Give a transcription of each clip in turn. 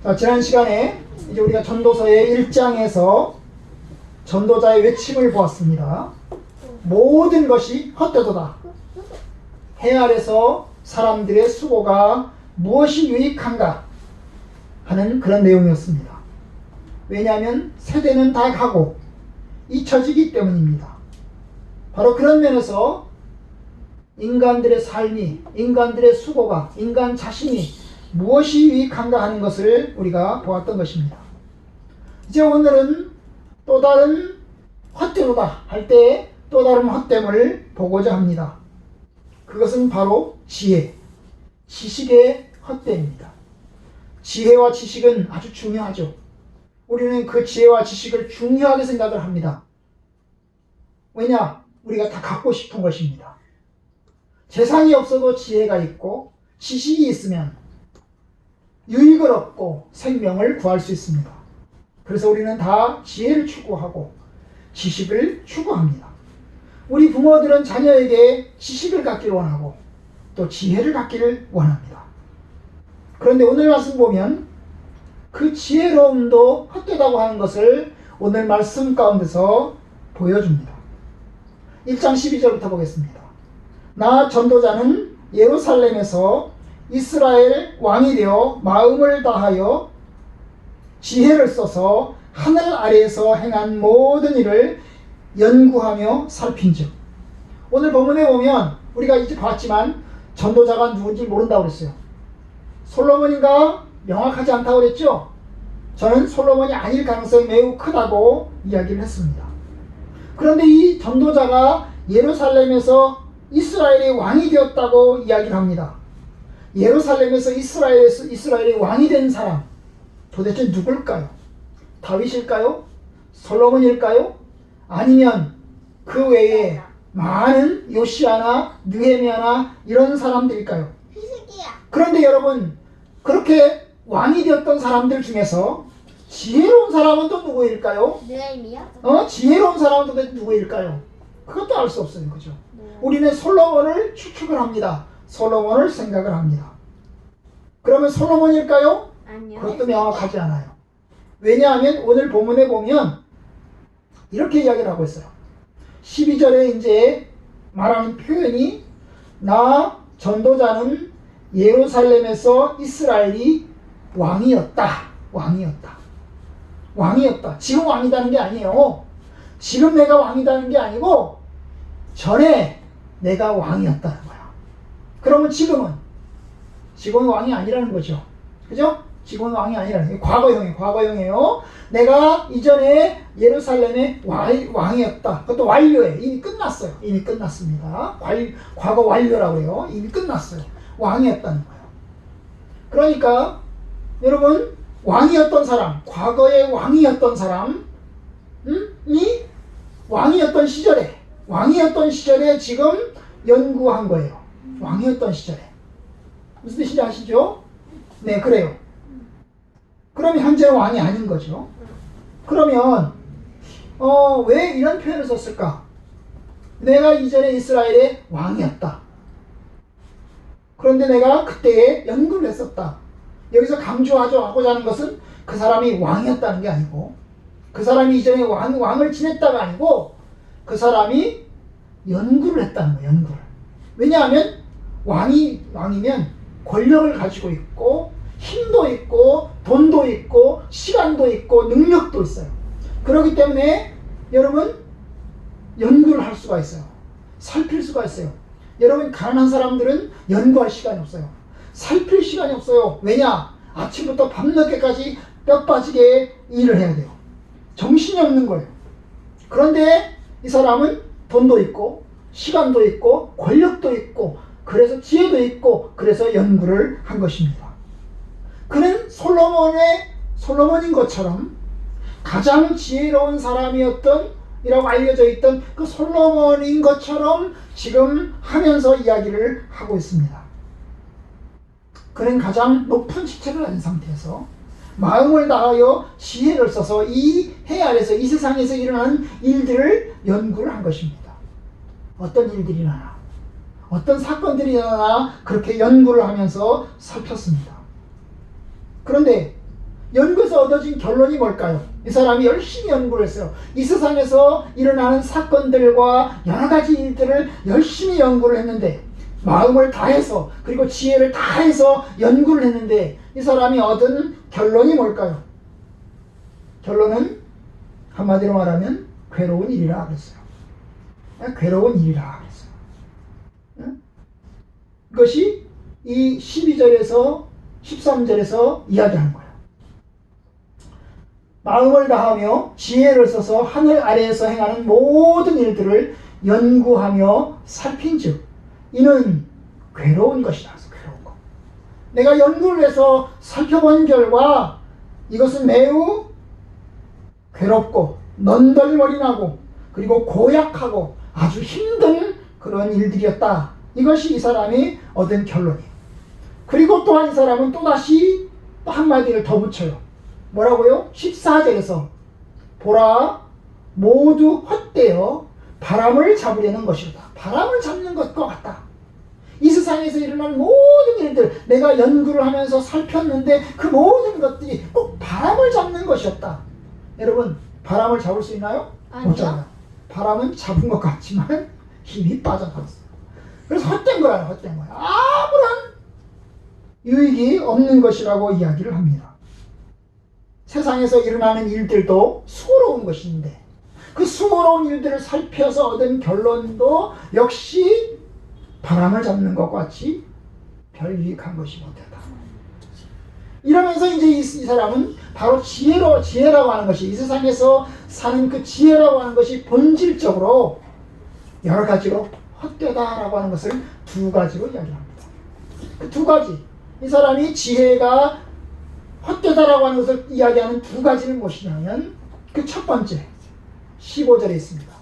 자, 지난 시간에 이제 우리가 전도서의 1장에서 전도자의 외침을 보았습니다. 모든 것이 헛되도다. 해 아래서 사람들의 수고가 무엇이 유익한가 하는 그런 내용이었습니다. 왜냐하면 세대는 다 가고 잊혀지기 때문입니다. 바로 그런 면에서 인간들의 삶이, 인간들의 수고가, 인간 자신이 무엇이 유익한가 하는 것을 우리가 보았던 것입니다. 이제 오늘은 또 다른 헛되도다 할 때 또 다른 헛됨을 보고자 합니다. 그것은 바로 지혜, 지식의 헛됨입니다. 지혜와 지식은 아주 중요하죠. 우리는 그 지혜와 지식을 중요하게 생각을 합니다. 왜냐? 우리가 다 갖고 싶은 것입니다. 재산이 없어도 지혜가 있고 지식이 있으면 유익을 얻고 생명을 구할 수 있습니다. 그래서 우리는 다 지혜를 추구하고 지식을 추구합니다. 우리 부모들은 자녀에게 지식을 갖기를 원하고 또 지혜를 갖기를 원합니다. 그런데 오늘 말씀 보면 그 지혜로움도 헛되다고 하는 것을 오늘 말씀 가운데서 보여줍니다. 1장 12절부터 보겠습니다. 나 전도자는 예루살렘에서 이스라엘 왕이 되어 마음을 다하여 지혜를 써서 하늘 아래에서 행한 모든 일을 연구하며 살핀즉. 오늘 본문에 보면 우리가 이제 봤지만 전도자가 누군지 모른다고 그랬어요. 솔로몬인가 명확하지 않다고 그랬죠. 저는 솔로몬이 아닐 가능성이 매우 크다고 이야기를 했습니다. 그런데 이 전도자가 예루살렘에서 이스라엘의 왕이 되었다고 이야기를 합니다. 예루살렘에서 이스라엘의 왕이 된 사람 도대체 누굴까요? 다윗일까요? 솔로몬일까요? 아니면 그 외에 많은 요시아나 느헤미야나 이런 사람들일까요? 그런데 여러분, 그렇게 왕이 되었던 사람들 중에서 지혜로운 사람은 또 누구일까요? 느헤미야? 지혜로운 사람은 또 누구일까요? 그것도 알 수 없어요. 그죠? 우리는 솔로몬을 추측을 합니다. 솔로몬을 생각을 합니다. 그러면 솔로몬일까요? 아니요. 그것도 명확하지 않아요. 왜냐하면 오늘 본문에 보면 이렇게 이야기를 하고 있어요. 12절에 이제 말하는 표현이 나 전도자는 예루살렘에서 이스라엘이 왕이었다. 왕이었다. 지금 왕이다는 게 아니에요. 지금 내가 왕이다는 게 아니고 전에 내가 왕이었다는 거야. 그러면 지금은 왕이 아니라는 거죠. 그죠? 지금은 왕이 아니라는 거예요. 과거형이에요. 내가 이전에 예루살렘의 왕이었다. 그것도 완료해. 이미 끝났어요. 이미 끝났습니다. 과거 완료라고 해요. 이미 끝났어요. 왕이었다는 거예요. 그러니까 여러분, 왕이었던 사람, 과거의 왕이었던 사람이 왕이었던 시절에 지금 연구한 거예요. 왕이었던 시절에. 무슨 뜻인지 아시죠? 네, 그래요. 그러면 현재 왕이 아닌 거죠. 그러면 왜 이런 표현을 썼을까? 내가 이전에 이스라엘의 왕이었다. 그런데 내가 그때에 연구를 했었다. 여기서 강조하고자 하는 것은 그 사람이 왕이었다는 게 아니고, 그 사람이 이전에 왕을 지냈다가 아니고, 그 사람이 연구를 했다는 거예요. 연구를. 왜냐하면 왕이면 권력을 가지고 있고 힘도 있고 돈도 있고 시간도 있고 능력도 있어요. 그렇기 때문에 여러분, 연구를 할 수가 있어요. 살필 수가 있어요. 여러분, 가난한 사람들은 연구할 시간이 없어요. 살필 시간이 없어요. 왜냐? 아침부터 밤늦게까지 뼈 빠지게 일을 해야 돼요. 정신이 없는 거예요. 그런데 이 사람은 돈도 있고 시간도 있고 권력도 있고 그래서 지혜도 있고 그래서 연구를 한 것입니다. 그는 솔로몬인 것처럼 가장 지혜로운 사람이라고 알려져 있던 그 솔로몬인 것처럼 지금 하면서 이야기를 하고 있습니다. 그는 가장 높은 지체를 가진 상태에서 마음을 다하여 지혜를 써서 이 해 아래서 이 세상에서 일어나는 일들을 연구를 한 것입니다. 어떤 일들이 일어나, 어떤 사건들이 일어나 그렇게 연구를 하면서 살폈습니다. 그런데 연구에서 얻어진 결론이 뭘까요? 이 사람이 열심히 연구를 했어요. 이 세상에서 일어나는 사건들과 여러 가지 일들을 열심히 연구를 했는데, 마음을 다해서, 그리고 지혜를 다해서 연구를 했는데, 이 사람이 얻은 결론이 뭘까요? 결론은 한마디로 말하면 괴로운 일이라 그랬어요. 괴로운 일이라 그랬어요. 그것이 이 12절에서 13절에서 이야기하는 거예요. 마음을 다하며 지혜를 써서 하늘 아래에서 행하는 모든 일들을 연구하며 살핀즉 이는 괴로운 것이다. 괴로운 것. 내가 연구를 해서 살펴본 결과 이것은 매우 괴롭고 넌덜머리나고 그리고 고약하고 아주 힘든 그런 일들이었다. 이것이 이 사람이 얻은 결론이에요. 그리고 또한 이 사람은 또다시 또 한마디를 더 붙여요. 뭐라고요? 14절에서 보라 모두 헛되어 바람을 잡으려는 것이다. 바람을 잡는 것과 같다. 이 세상에서 일어나는 모든 일들, 내가 연구를 하면서 살폈는데 그 모든 것들이 꼭 바람을 잡는 것이었다. 여러분, 바람을 잡을 수 있나요? 못 잡아요. 바람은 잡은 것 같지만 힘이 빠져나갔어요. 그래서 헛된 거예요. 헛된 거예요. 아무런 유익이 없는 것이라고 이야기를 합니다. 세상에서 일어나는 일들도 수고로운 것인데 그 수고로운 일들을 살펴서 얻은 결론도 역시 바람을 잡는 것과 같이 별 유익한 것이 못했다. 이러면서 이제 이 사람은 바로 지혜라고 하는 것이, 이 세상에서 사는 그 지혜라고 하는 것이 본질적으로 여러 가지로 헛되다라고 하는 것을 두 가지로 이야기합니다. 그 두 가지, 이 사람이 지혜가 헛되다라고 하는 것을 이야기하는 두 가지는 무엇이냐면 그 첫 번째 15절에 있습니다.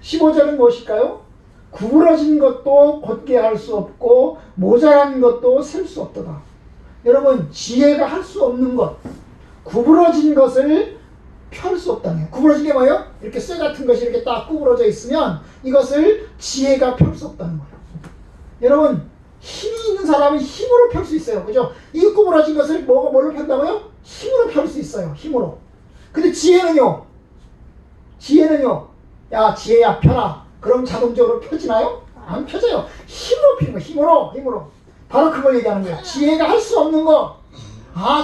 15절은 무엇일까요? 구부러진 것도 곧게 할 수 없고 모자란 것도 셀 수 없도다. 여러분, 지혜가 할 수 없는 것, 구부러진 것을 펼 수 없다는 거예요. 구부러진 게 뭐예요? 이렇게 쇠 같은 것이 이렇게 딱 구부러져 있으면 이것을 지혜가 펼 수 없다는 거예요. 여러분, 힘이 있는 사람은 힘으로 펼 수 있어요. 그죠? 이 구부러진 것을 뭘로 편다고요? 힘으로 펼 수 있어요. 힘으로. 근데 지혜는요? 야, 지혜야, 펴라. 그럼 자동적으로 펴지나요? 안 펴져요. 힘으로 피는 거예요. 힘으로. 바로 그걸 얘기하는 거예요. 지혜가 할 수 없는 거.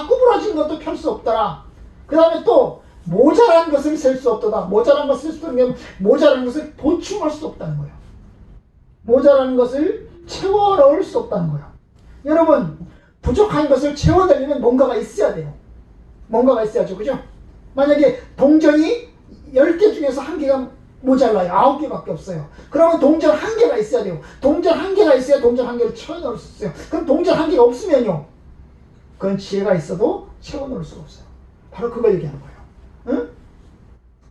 구부러진 것도 펼 수 없더라. 그 다음에 또 모자란 것을 셀 수 없도다. 모자란 것을 셀 수 없는 게 모자란 것을 보충할 수 없다는 거예요. 모자란 것을 채워 넣을 수 없다는 거예요. 여러분, 부족한 것을 채워내려면 뭔가가 있어야 돼요. 뭔가가 있어야죠. 그죠? 만약에 동전이 10개 중에서 1개가 모자라요. 9개밖에 없어요. 그러면 동전 1개가 있어야 돼요. 동전 1개가 있어야 동전 1개를 채워 넣을 수 있어요. 그럼 동전 1개가 없으면요, 그건 지혜가 있어도 채워 넣을 수가 없어요. 바로 그걸 얘기하는 거예요. 응?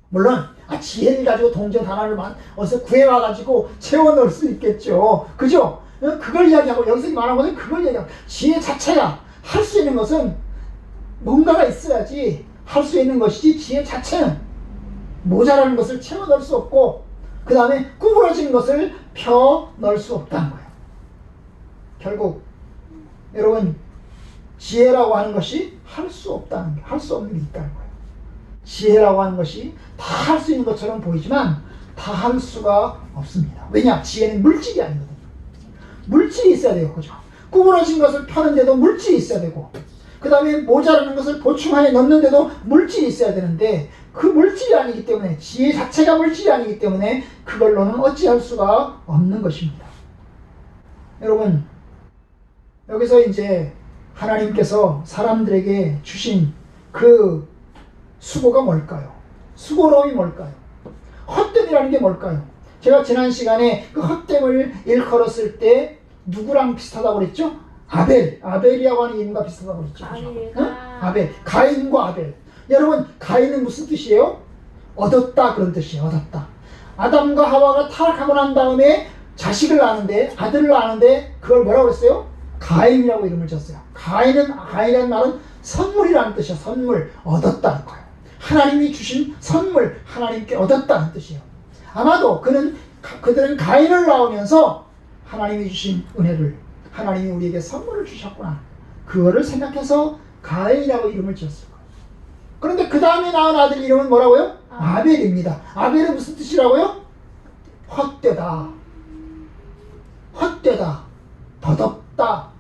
물론 지혜를 가지고 동전 하나를 어서 구해와가지고 채워 넣을 수 있겠죠. 그죠? 그걸 이야기하고, 여기서 말하는 것은 그걸 이야기하고, 지혜 자체가 할 수 있는 것은 뭔가가 있어야지 할 수 있는 것이지, 지혜 자체는 모자라는 것을 채워 넣을 수 없고 그 다음에 구부러진 것을 펴 넣을 수 없다는 거예요. 결국 여러분, 지혜라고 하는 것이 할 수 없다는 게, 할 수 없는 게 있다는 거예요. 지혜라고 하는 것이 다 할 수 있는 것처럼 보이지만 다 할 수가 없습니다. 왜냐? 지혜는 물질이 아니거든요. 물질이 있어야 돼요. 그죠? 구부러진 것을 펴는데도 물질이 있어야 되고, 그 다음에 모자라는 것을 보충하여 넣는데도 물질이 있어야 되는데, 그 물질이 아니기 때문에, 지혜 자체가 물질이 아니기 때문에 그걸로는 어찌할 수가 없는 것입니다. 여러분, 여기서 이제 하나님께서 사람들에게 주신 그 수고가 뭘까요? 수고로움이 뭘까요? 헛됨이라는 게 뭘까요? 제가 지난 시간에 그 헛됨을 일컬었을 때 누구랑 비슷하다고 그랬죠? 아벨이라고 하는 이름과 비슷하다고 그랬죠. 아벨, 가인과 아벨. 여러분, 가인은 무슨 뜻이에요? 얻었다, 그런 뜻이에요. 얻었다. 아담과 하와가 타락하고 난 다음에 자식을 낳는데, 아들을 낳는데, 그걸 뭐라고 그랬어요? 가인이라고 이름을 졌어요. 가인이라는 말은 선물이라는 뜻이에요. 선물, 얻었다는 거예요. 하나님이 주신 선물, 하나님께 얻었다는 뜻이에요. 아마도 그들은 가인을 낳으면서 하나님이 주신 은혜를, 하나님이 우리에게 선물을 주셨구나, 그거를 생각해서 가인이라고 이름을 지었을 거예요. 그런데 그 다음에 낳은 아들 이름은 뭐라고요? 아벨입니다. 아벨은 무슨 뜻이라고요? 헛되다. 헛되다. 더덥다.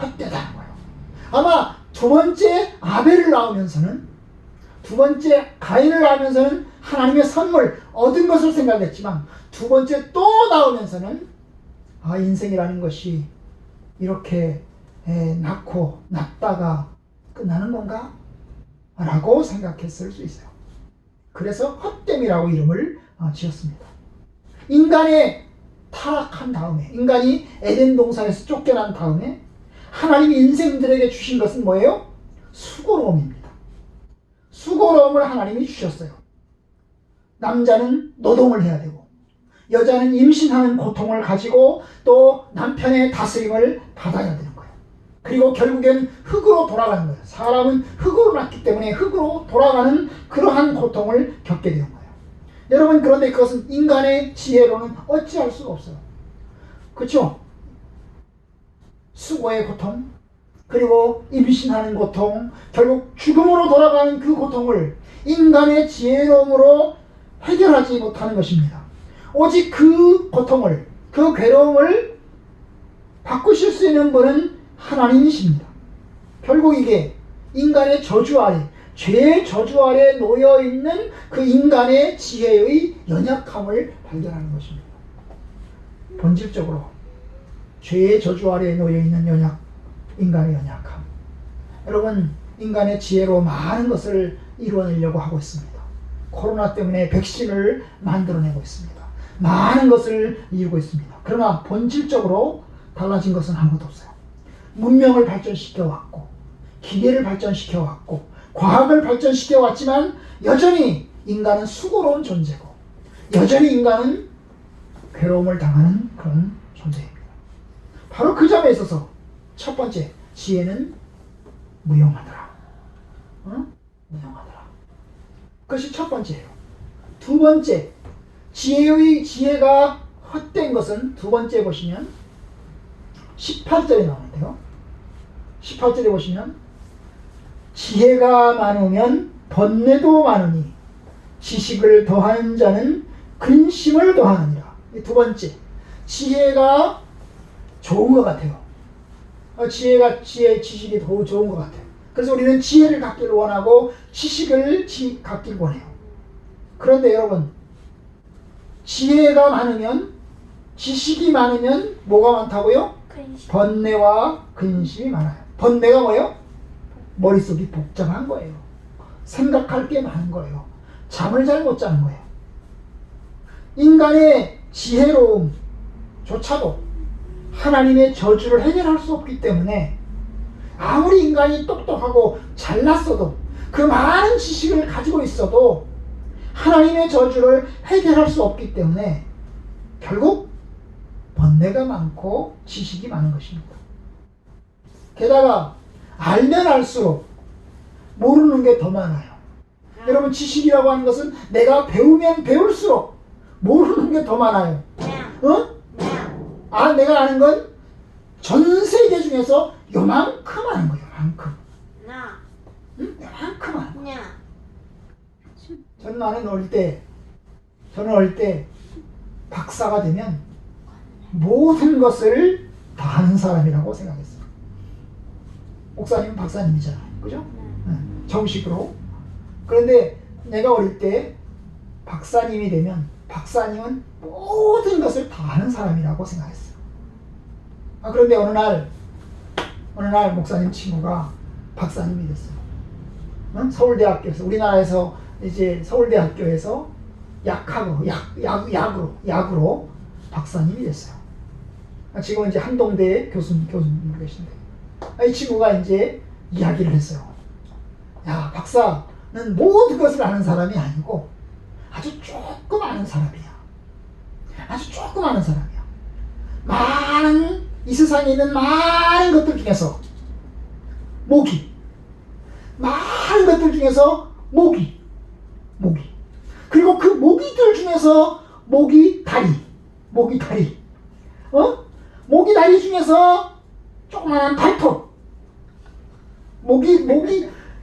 헛되다는 거예요. 아마 두 번째 아벨을 낳으면서는, 두 번째 가인을 낳으면서는 하나님의 선물 얻은 것을 생각했지만, 두 번째 또 낳으면서는 인생이라는 것이 이렇게 낳고 낳다가 끝나는 건가? 라고 생각했을 수 있어요. 그래서 헛됨이라고 이름을 지었습니다. 인간의 타락한 다음에, 인간이 에덴 동산에서 쫓겨난 다음에 하나님이 인생들에게 주신 것은 뭐예요? 수고로움입니다. 수고로움을 하나님이 주셨어요. 남자는 노동을 해야 되고, 여자는 임신하는 고통을 가지고 또 남편의 다스림을 받아야 되는 거예요. 그리고 결국엔 흙으로 돌아가는 거예요. 사람은 흙으로 났기 때문에 흙으로 돌아가는 그러한 고통을 겪게 되는 거예요. 여러분, 그런데 그것은 인간의 지혜로는 어찌할 수가 없어요. 그렇죠? 수고의 고통, 그리고 임신하는 고통, 결국 죽음으로 돌아가는 그 고통을 인간의 지혜로움으로 해결하지 못하는 것입니다. 오직 그 고통을, 그 괴로움을 바꾸실 수 있는 분은 하나님이십니다. 결국 이게 인간의 저주 아래, 죄의 저주 아래 놓여있는 그 인간의 지혜의 연약함을 발견하는 것입니다. 본질적으로 죄의 저주 아래 놓여있는 인간의 연약함. 여러분, 인간의 지혜로 많은 것을 이루어내려고 하고 있습니다. 코로나 때문에 백신을 만들어내고 있습니다. 많은 것을 이루고 있습니다. 그러나 본질적으로 달라진 것은 아무것도 없어요. 문명을 발전시켜 왔고, 기계를 발전시켜 왔고, 과학을 발전시켜 왔지만 여전히 인간은 수고로운 존재고, 여전히 인간은 괴로움을 당하는 그런 존재입니다. 바로 그 점에 있어서 첫 번째, 지혜는 무용하더라. 무용하더라. 그것이 첫 번째예요. 두 번째, 지혜가 헛된 것은 두 번째 보시면 18절에 나오는데요. 18절에 보시면 지혜가 많으면 번뇌도 많으니 지식을 더하는 자는 근심을 더하느니라. 두 번째, 지혜가 좋은 것 같아요. 지식이 더 좋은 것 같아요. 그래서 우리는 지혜를 갖기를 원하고 지식을 갖기를 원해요. 그런데 여러분, 지혜가 많으면, 지식이 많으면 뭐가 많다고요? 근심. 번뇌와 근심이 많아요. 번뇌가 뭐예요? 머릿속이 복잡한 거예요. 생각할 게 많은 거예요. 잠을 잘 못 자는 거예요. 인간의 지혜로움조차도 하나님의 저주를 해결할 수 없기 때문에, 아무리 인간이 똑똑하고 잘났어도, 그 많은 지식을 가지고 있어도 하나님의 저주를 해결할 수 없기 때문에 결국 번뇌가 많고 지식이 많은 것입니다. 게다가 알면 알수록 모르는 게 더 많아요. 여러분, 지식이라고 하는 것은 내가 배우면 배울수록 모르는 게 더 많아요. 내가 아는 건 전 세계 중에서 요만큼 아는 거예요. 요만큼. 요만큼 아는 거예요. 저는 어릴 때 박사가 되면 모든 것을 다 아는 사람이라고 생각했어요. 목사님은 박사님이잖아요. 그죠? 정식으로. 그런데 내가 어릴 때 박사님이 되면 박사님은 모든 것을 다 아는 사람이라고 생각했어요. 그런데 어느 날 목사님 친구가 박사님이 됐어요. 서울대학교에서, 우리나라에서 이제 서울대학교에서 약으로 박사님이 됐어요. 지금 이제 한동대 교수님 계신데, 이 친구가 이제 이야기를 했어요. 야, 박사는 모든 것을 아는 사람이 아니고 아주 조금 아는 사람이야. 아주 조금 아는 사람이야. 이 세상에 있는 많은 것들 중에서 많은 것들 중에서 모기. 그리고 그 모기들 중에서 모기 다리. 모기 다리 중에서 조그만한 발톱. 모기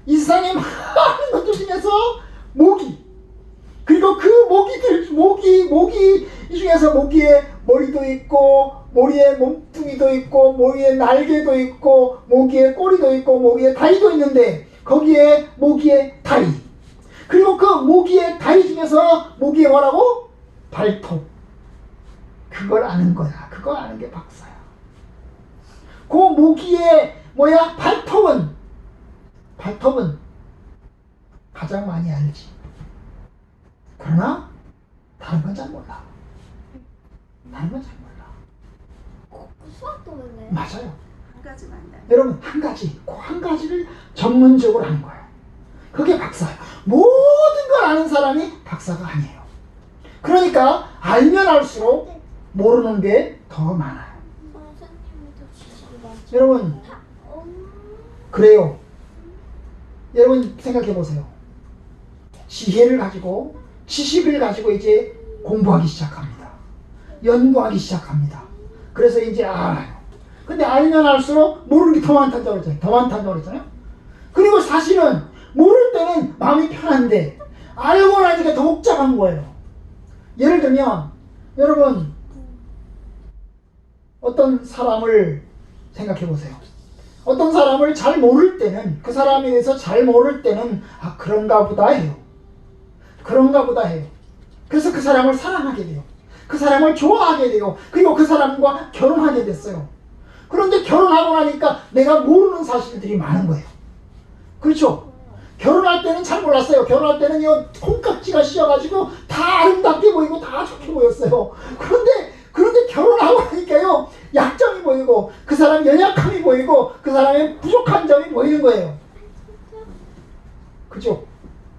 이 세상에 많은 것들 중에서 모기, 그리고 그 모기 이 중에서 모기에 머리도 있고, 모기에 몸뚱이도 있고, 모기에 날개도 있고, 모기에 꼬리도 있고, 모기에 다리도 있는데, 거기에 모기의 다리, 그리고 그 모기의 다리 중에서 모기의 뭐라고? 발톱. 그걸 아는 거야. 그걸 아는 게 박사야. 그 모기의 발톱은 가장 많이 알지. 그러나 다른 건 잘 몰라. 다른 건 잘 몰라. 수학도 그래. 맞아요. 한 가지만 다. 여러분, 한 가지, 그 한 가지를 전문적으로 하는 거예요. 그게 박사예요. 모든 걸 아는 사람이 박사가 아니에요. 그러니까 알면 알수록 모르는 게 더 많아요. 선생님도 지식이 많죠. 여러분, 그래요. 여러분 생각해 보세요. 지혜를 가지고, 지식을 가지고 이제 공부하기 시작합니다. 연구하기 시작합니다. 그래서 이제 알아요. 근데 알면 알수록 모르는 게 더 많다고 그랬잖아요. 더 많다고 그랬잖아요. 그리고 사실은 모를 때는 마음이 편한데 알고 나니까 더 복잡한 거예요. 예를 들면 여러분, 어떤 사람을 생각해 보세요. 어떤 사람을 잘 모를 때는, 그 사람에 대해서 잘 모를 때는 그런가 보다 해요. 그런가 보다 해요. 그래서 그 사람을 사랑하게 돼요. 그 사람을 좋아하게 돼요. 그리고 그 사람과 결혼하게 됐어요. 그런데 결혼하고 나니까 내가 모르는 사실들이 많은 거예요. 그렇죠? 결혼할 때는 잘 몰랐어요. 결혼할 때는 콩깍지가 씌어가지고 다 아름답게 보이고 다 좋게 보였어요. 그런데 결혼하고 나니까요, 약점이 보이고, 그 사람의 연약함이 보이고, 그 사람의 부족한 점이 보이는 거예요. 그죠?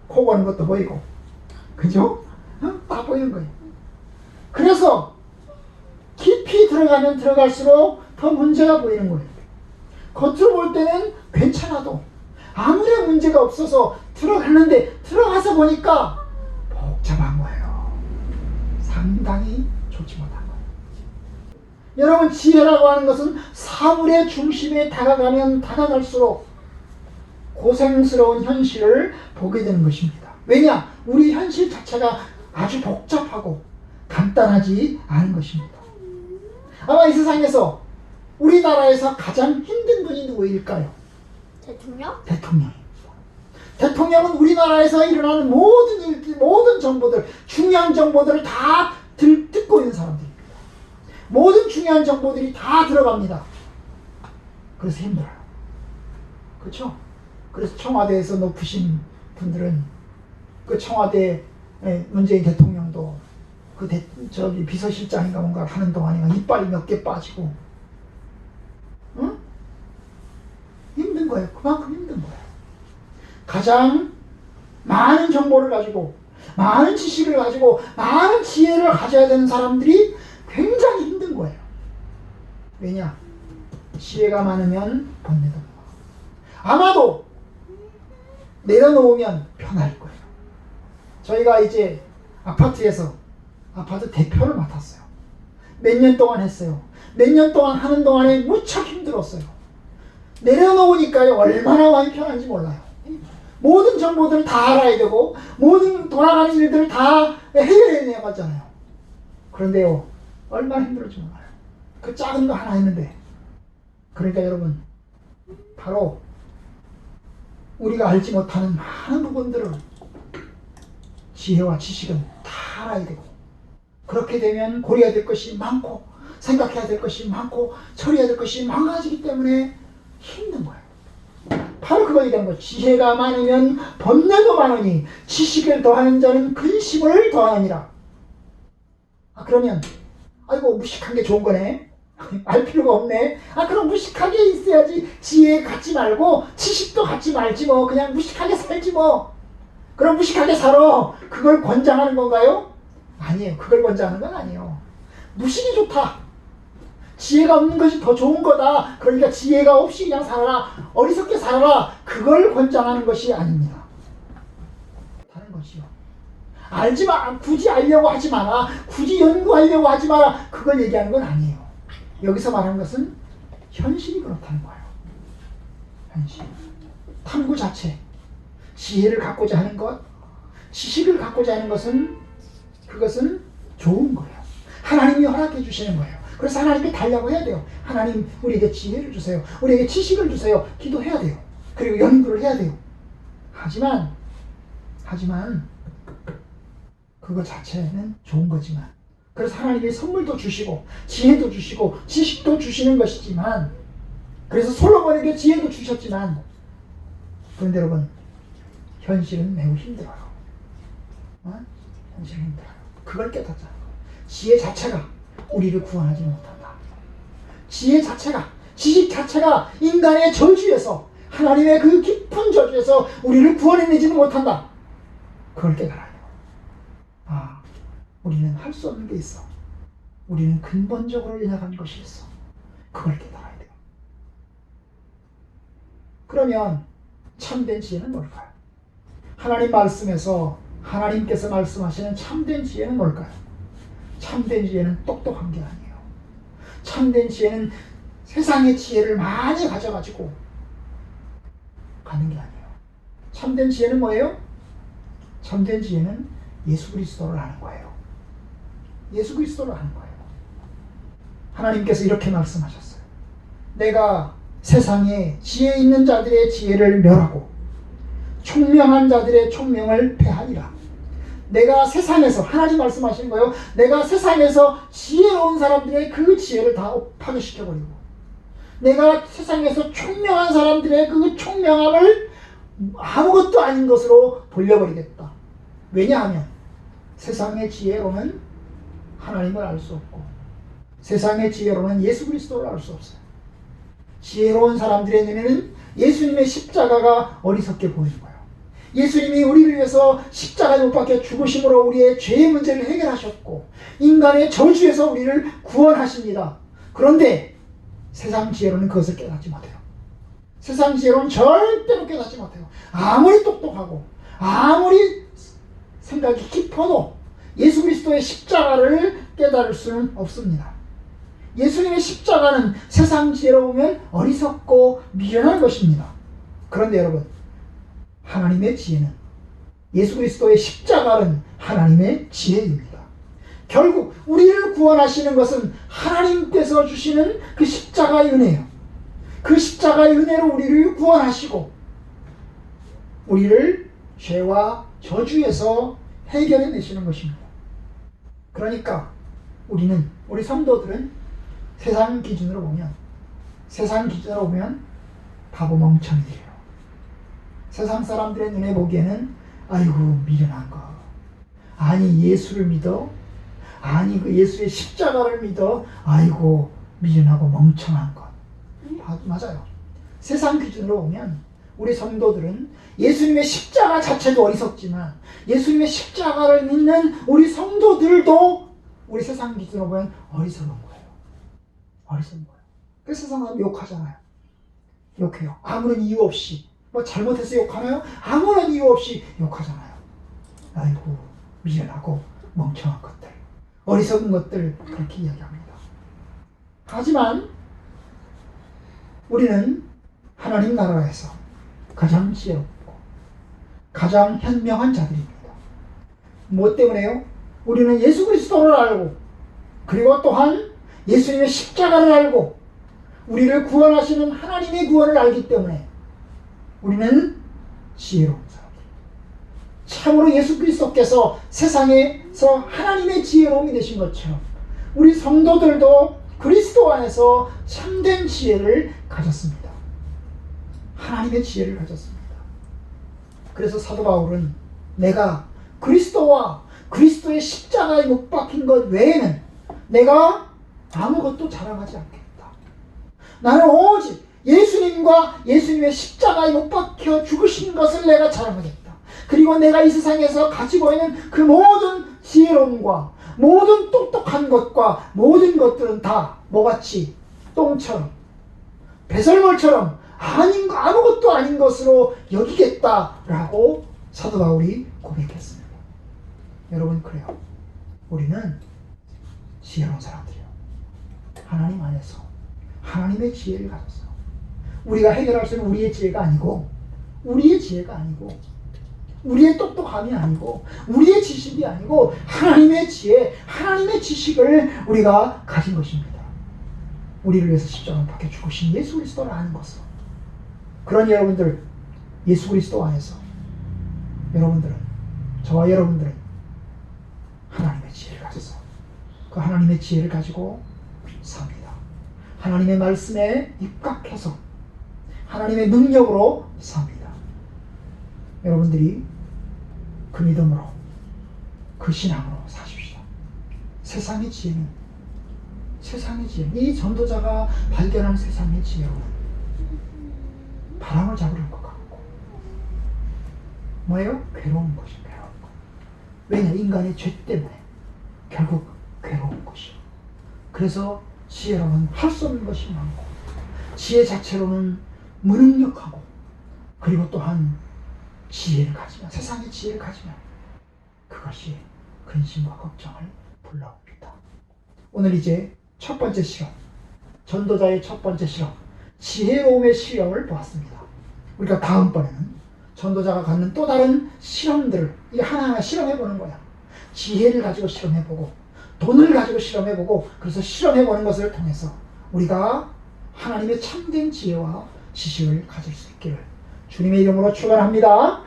코 고는 것도 보이고, 그죠? 다 보이는 거예요. 그래서 깊이 들어가면 들어갈수록 더 문제가 보이는 거예요. 겉으로 볼 때는 괜찮아도 아무리 문제가 없어서 들어갔는데 들어가서 보니까 복잡한 거예요. 상당히 좋지 못한 거예요. 여러분, 지혜라고 하는 것은 사물의 중심에 다가가면 다가갈수록 고생스러운 현실을 보게 되는 것입니다. 왜냐? 우리 현실 자체가 아주 복잡하고 간단하지 않은 것입니다. 아마 이 세상에서 우리나라에서 가장 힘든 분이 누구일까요? 대통령? 대통령입니다. 대통령은 우리나라에서 일어나는 모든 일들, 모든 정보들, 중요한 정보들을 다 듣고 있는 사람들입니다. 모든 중요한 정보들이 다 들어갑니다. 그래서 힘들어요. 그렇죠? 그래서 청와대에서 높으신 분들은, 그 청와대 문재인 대통령도 비서실장인가 뭔가 하는 동안에 이빨이 몇 개 빠지고, 응? 힘든 거예요. 그만큼 힘든 거예요. 가장 많은 정보를 가지고, 많은 지식을 가지고, 많은 지혜를 가져야 되는 사람들이 굉장히 힘든 거예요. 왜냐? 지혜가 많으면 번뇌도 많아. 아마도 내려놓으면 편할 거예요. 저희가 이제 아파트에서 아파트 대표를 맡았어요. 몇 년 동안 했어요. 몇 년 동안 하는 동안에 무척 힘들었어요. 내려놓으니까요, 얼마나 마음이 편한지 몰라요. 모든 정보들을 다 알아야 되고, 모든 돌아가는 일들을 다 해결해야 되잖아요. 그런데요, 얼마나 힘들었지 몰라요. 그 작은 거 하나 했는데. 그러니까 여러분, 바로 우리가 알지 못하는 많은 부분들을 지혜와 지식은 다 알아야 되고, 그렇게 되면 고려해야 될 것이 많고, 생각해야 될 것이 많고, 처리해야 될 것이 많아지기 때문에 힘든 거예요. 바로 그거 얘기하는 거예요. 지혜가 많으면 번뇌도 많으니 지식을 더하는 자는 근심을 더하느니라. 그러면 아이고, 무식한 게 좋은 거네. 알 필요가 없네. 그럼 무식하게 있어야지. 지혜 갖지 말고 지식도 갖지 말지 뭐. 그냥 무식하게 살지 뭐. 그럼 무식하게 살아. 그걸 권장하는 건가요? 아니에요. 그걸 권장하는 건 아니에요. 무식이 좋다. 지혜가 없는 것이 더 좋은 거다. 그러니까 지혜가 없이 그냥 살아라. 어리석게 살아라. 그걸 권장하는 것이 아닙니다. 다른 것이요. 알지 마. 굳이 알려고 하지 마라. 굳이 연구하려고 하지 마라. 그걸 얘기하는 건 아니에요. 여기서 말하는 것은 현실이 그렇다는 거예요. 현실. 탐구 자체. 지혜를 갖고자 하는 것, 지식을 갖고자 하는 것은 그것은 좋은 거예요. 하나님이 허락해 주시는 거예요. 그래서 하나님께 달라고 해야 돼요. 하나님 우리에게 지혜를 주세요. 우리에게 지식을 주세요. 기도해야 돼요. 그리고 연구를 해야 돼요. 하지만 그거 자체는 좋은 거지만, 그래서 하나님이 선물도 주시고 지혜도 주시고 지식도 주시는 것이지만, 그래서 솔로몬에게 지혜도 주셨지만, 그런데 여러분 현실은 매우 힘들어요. 현실은 힘들어요. 그걸 깨닫자는 거예요. 지혜 자체가 우리를 구원하지 못한다. 지혜 자체가, 지식 자체가 인간의 저주에서, 하나님의 그 깊은 저주에서 우리를 구원해내지는 못한다. 그걸 깨달아요. 우리는 할 수 없는 게 있어. 우리는 근본적으로 연약한 것이 있어. 그걸 깨달아야 돼요. 그러면 참된 지혜는 뭘까요? 하나님 말씀에서 하나님께서 말씀하시는 참된 지혜는 뭘까요? 참된 지혜는 똑똑한 게 아니에요. 참된 지혜는 세상의 지혜를 많이 가져가지고 가는 게 아니에요. 참된 지혜는 뭐예요? 참된 지혜는 예수 그리스도를 아는 거예요. 예수 그리스도를 아는 거예요. 하나님께서 이렇게 말씀하셨어요. 내가 세상에 지혜 있는 자들의 지혜를 멸하고 총명한 자들의 총명을 패하리라. 내가 세상에서, 하나님 말씀하시는 거예요. 내가 세상에서 지혜로운 사람들의 그 지혜를 다 파괴시켜버리고, 내가 세상에서 총명한 사람들의 그 총명함을 아무것도 아닌 것으로 돌려버리겠다. 왜냐하면 세상의 지혜로는 하나님을 알 수 없고, 세상의 지혜로는 예수 그리스도를 알 수 없어요. 지혜로운 사람들의 눈에는 예수님의 십자가가 어리석게 보이는 거예요. 예수님이 우리를 위해서 십자가에 못 박혀 죽으심으로 우리의 죄의 문제를 해결하셨고, 인간의 저주에서 우리를 구원하십니다. 그런데 세상 지혜로는 그것을 깨닫지 못해요. 세상 지혜로는 절대로 깨닫지 못해요. 아무리 똑똑하고 아무리 생각이 깊어도 예수 그리스도의 십자가를 깨달을 수는 없습니다. 예수님의 십자가는 세상 지혜로 보면 어리석고 미련한 것입니다. 그런데 여러분, 하나님의 지혜는, 예수 그리스도의 십자가는 하나님의 지혜입니다. 결국 우리를 구원하시는 것은 하나님께서 주시는 그 십자가의 은혜예요. 그 십자가의 은혜로 우리를 구원하시고 우리를 죄와 저주에서 해결해 내시는 것입니다. 그러니까 우리 성도들은 세상 기준으로 보면 바보 멍청이에요. 세상 사람들의 눈에 보기에는 아이고 미련한 거, 아니 예수를 믿어, 아니 그 예수의 십자가를 믿어, 아이고 미련하고 멍청한 것. 맞아요. 세상 기준으로 보면 우리 성도들은 예수님의 십자가 자체도 어리석지만, 예수님의 십자가를 믿는 우리 성도들도 우리 세상 기준으로 보면 어리석은 거예요. 어리석은 거예요. 그래서 세상 사람 욕하잖아요. 욕해요. 아무런 이유 없이. 뭐 잘못해서 욕하나요? 아무런 이유 없이 욕하잖아요. 아이고 미련하고 멍청한 것들, 어리석은 것들, 그렇게 이야기합니다. 하지만 우리는 하나님 나라에서 가장 지혜롭고 가장 현명한 자들입니다. 무엇 때문에요? 우리는 예수 그리스도를 알고, 그리고 또한 예수님의 십자가를 알고 우리를 구원하시는 하나님의 구원을 알기 때문에 우리는 지혜로운 사람입니다. 참으로 예수 그리스도께서 세상에서 하나님의 지혜로움이 되신 것처럼 우리 성도들도 그리스도 안에서 참된 지혜를 가졌습니다. 하나님의 지혜를 가졌습니다. 그래서 사도 바울은 내가 그리스도와 그리스도의 십자가에 못 박힌 것 외에는 내가 아무것도 자랑하지 않겠다. 나는 오직 예수님과 예수님의 십자가에 못 박혀 죽으신 것을 내가 자랑하겠다. 그리고 내가 이 세상에서 가지고 있는 그 모든 지혜로움과 모든 똑똑한 것과 모든 것들은 다 뭐같이 똥처럼 배설물처럼 아무것도 아닌 것으로 여기겠다라고 사도 바울이 고백했습니다. 여러분, 그래요. 우리는 지혜로운 사람들이에요. 하나님 안에서 하나님의 지혜를 가졌어요. 우리가 해결할 수 있는 우리의 지혜가 아니고 우리의 똑똑함이 아니고 우리의 지식이 아니고 하나님의 지혜, 하나님의 지식을 우리가 가진 것입니다. 우리를 위해서 십자가를 박혀 죽으신 예수 그리스도를 아는 것으로. 그런 여러분들, 예수 그리스도 안에서 여러분들은, 저와 여러분들은 하나님의 지혜를 가져서 그 하나님의 지혜를 가지고 삽니다. 하나님의 말씀에 입각해서 하나님의 능력으로 삽니다. 여러분들이 그 믿음으로, 그 신앙으로 사십시오. 세상의 지혜는, 이 전도자가 발견한 세상의 지혜로는 바람을 잡으려는 것 같고, 뭐예요? 괴로운 것이 괴로운 것. 왜냐? 인간의 죄 때문에 결국 괴로운 것이요. 그래서 지혜로는 할 수 없는 것이 많고, 지혜 자체로는 무능력하고, 그리고 또한 지혜를 가지면, 세상의 지혜를 가지면 그것이 근심과 걱정을 불러옵니다. 오늘 이제 첫 번째 실험, 전도자의 첫 번째 실험, 지혜로움의 실험을 보았습니다. 우리가 다음번에는 전도자가 갖는 또 다른 실험들을 하나하나 실험해보는 거야. 지혜를 가지고 실험해보고, 돈을 가지고 실험해보고, 그래서 실험해보는 것을 통해서 우리가 하나님의 참된 지혜와 지식을 가질 수 있기를 주님의 이름으로 축원합니다.